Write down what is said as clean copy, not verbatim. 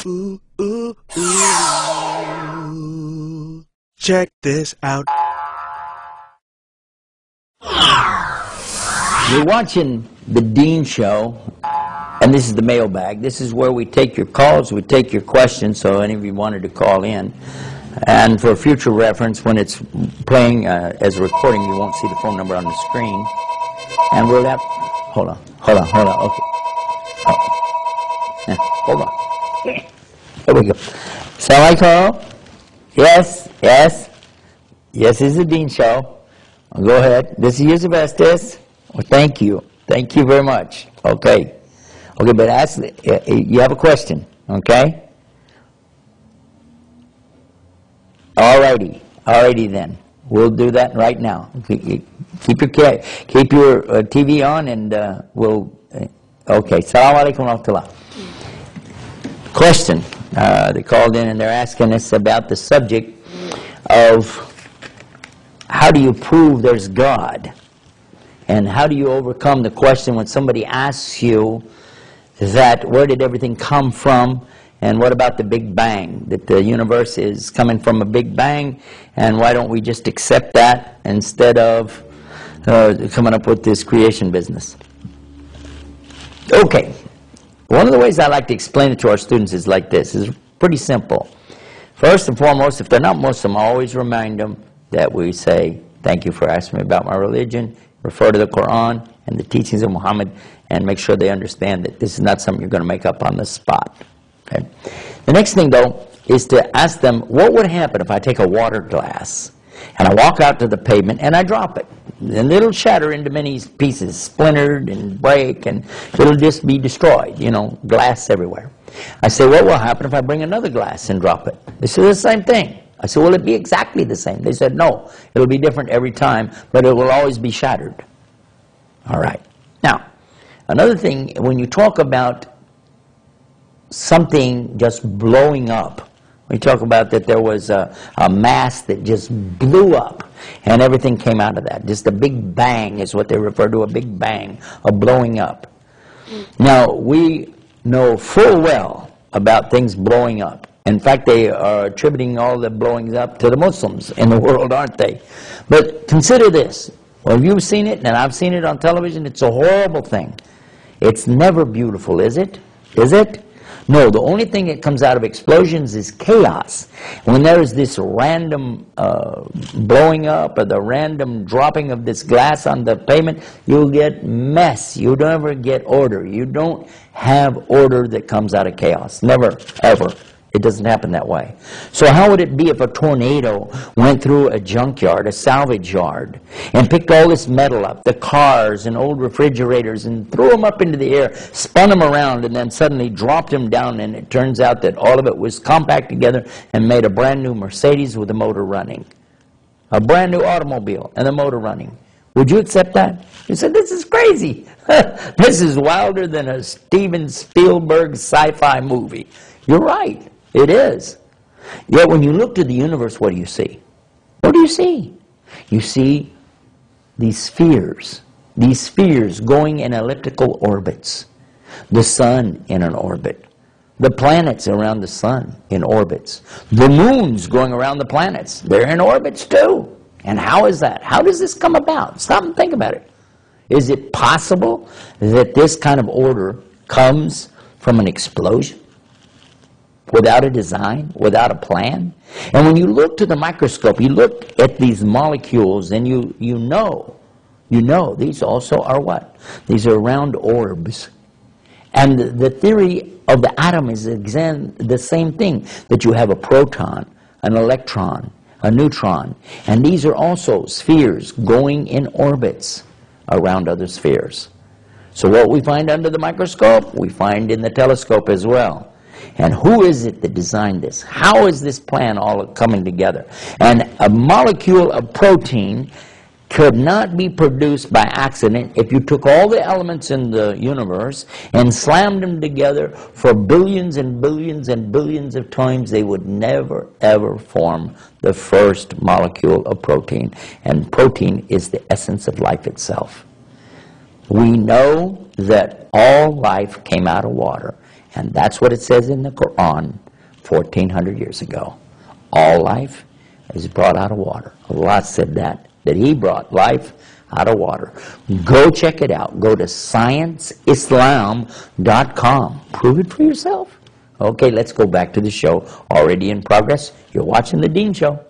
Ooh, ooh, ooh. Check this out. You're watching The Dean Show, and this is the Mailbag. This is where we take your calls, we take your questions, so any of you wanted to call in. And for future reference, when it's playing as a recording, you won't see the phone number on the screen. And we'll have... Hold on. Okay. Oh. Yeah, hold on. Here we go. Assalamualaikum. Yes. Yes, this is The Dean Show. Go ahead. This is Atheists. Well, thank you. Thank you very much. Okay, but ask, you have a question, okay? Alrighty then. We'll do that right now. Keep your TV on, and we'll. Okay. Assalamu alaikum wa rahmatullah. Question. They called in and they're asking us about the subject of how do you prove there's God, and how do you overcome the question when somebody asks you that where did everything come from? And what about the Big Bang? That the universe is coming from a Big Bang, and why don't we just accept that instead of coming up with this creation business? Okay. One of the ways I like to explain it to our students is like this. It's pretty simple. First and foremost, if they're not Muslim, I always remind them that we say, thank you for asking me about my religion, refer to the Quran and the teachings of Muhammad, and make sure they understand that this is not something you're going to make up on the spot. Okay. The next thing, though, is to ask them, what would happen if I take a water glass and I walk out to the pavement and I drop it? And it'll shatter into many pieces, splintered and break, and it'll just be destroyed, glass everywhere. I say, what will happen if I bring another glass and drop it? They said, the same thing. I said, will it be exactly the same? They said, no, it'll be different every time, but it will always be shattered. All right. Now, another thing, when you talk about something just blowing up, we talk about that there was a mass that just blew up and everything came out of that. Just a big bang is what they refer to, a big bang, a blowing up. Now, we know full well about things blowing up. In fact, they are attributing all the blowings up to the Muslims in the world, aren't they? But consider this. Well, you've seen it, and I've seen it on television. It's a horrible thing. It's never beautiful, is it? Is it? No, the only thing that comes out of explosions is chaos. When there is this random blowing up or the random dropping of this glass on the pavement, you'll get mess. You don't ever get order. You don't have order that comes out of chaos. Never, ever. It doesn't happen that way. So how would it be if a tornado went through a junkyard, a salvage yard, and picked all this metal up, the cars and old refrigerators, and threw them up into the air, spun them around, and then suddenly dropped them down, and it turns out that all of it was compact together and made a brand new Mercedes with the motor running. A brand new automobile and the motor running. Would you accept that? You said, this is crazy. This is wilder than a Steven Spielberg sci-fi movie. You're right. It is. Yet when you look to the universe, what do you see? What do you see? You see these spheres going in elliptical orbits. The sun in an orbit. The planets around the sun in orbits. The moons going around the planets. They're in orbits too. And how is that? How does this come about? Stop and think about it. Is it possible that this kind of order comes from an explosion? Without a design, without a plan? And when you look to the microscope, you look at these molecules, and you know these also are what? These are round orbs. And the theory of the atom is the same thing, that you have a proton, an electron, a neutron, and these are also spheres going in orbits around other spheres. So what we find under the microscope, we find in the telescope as well. And who is it that designed this? How is this plan all coming together? And a molecule of protein could not be produced by accident if you took all the elements in the universe and slammed them together for billions and billions and billions of times. They would never, ever form the first molecule of protein. And protein is the essence of life itself. We know that all life came out of water. And that's what it says in the Quran 1,400 years ago. All life is brought out of water. Allah said that He brought life out of water. Go check it out. Go to scienceislam.com. Prove it for yourself. Okay, let's go back to the show. Already in progress. You're watching The Dean Show.